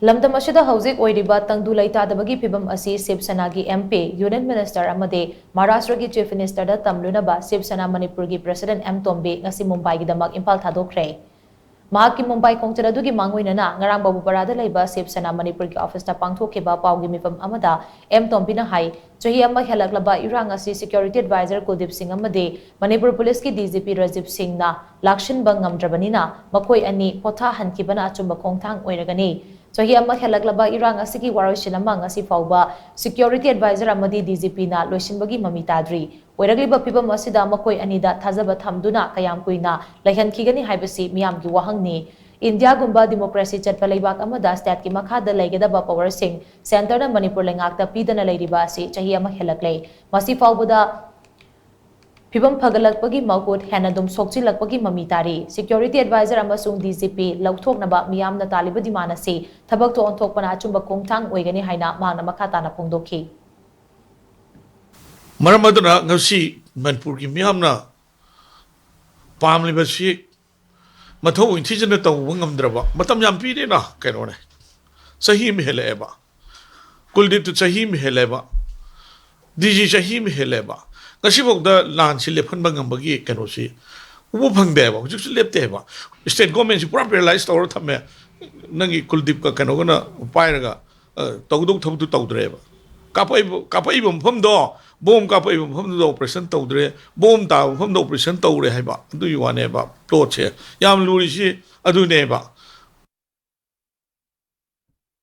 Lamdam asida houjik Oiriba tangdu leitadabagi Phivam asi Shiv Sena MP Union Minister Amadi Maharashtra ki Chief Minister da Tamlunaba Shiv Sena Manipur ki President M Tombi ngasi Mumbai ki damak Imphal Thadokhre. Mahaki Mumbai kongtara dugi mangoinana ngarang babu parada laiba Shiv Sena Manipur ki office ta pangthokhiba paugi mifam amada M Tombi na hai chahi ama helaklaba irang asi security advisor Kuldip Singh amadi Manipur police ki DGP Rajib Singh na lakshin bang ngamdrabanina makoi ani potha hankibana achumba khongthang oiragani. Chahi ama helaklaba irang asigi waroisin ama ngasi fauba security advisor amadi DGP na loisinbagi mami tadri oiragliba Phivam asida makoi anida thajaba thamduna kayam kuina laihankhigani haibasi miyam gi wahangni India gumba democracy chatpa leibak amada state ki makhada laigedaba power sing center na Manipur lengakta pidana leiriba asi chahi ama helaklei masi faubuda Phivam phagalakpagi makut henadum sokchilakpagi mami tari security advisor amasung DGP lauthoknaba miyamna taliba dimanasi thabak to onthokpana achumba kongthang oigani haina mangna makhata na pongdokhi Maramaduna ngasi Manipur ki miyamna pamliba si mathau inthijana taw ngamdraba matam yam pire na kaino ne sahi mi heleba kuldip tu sahi mi heleba DG sahi mi heleba ngasi bokda lan si lephan bangam bagi kaino si ubu phangde ba hujik si lepte ba state government si pura paralyzed or thame nangi kuldip ka kaino na pairaga tawduk thabdu tawdre ba kapai bom phomdo bom kapai bom phomdo operation tawdre bom ta phomdo operation tawre hai ba du yuane ba plot che yam luri si adu ne ba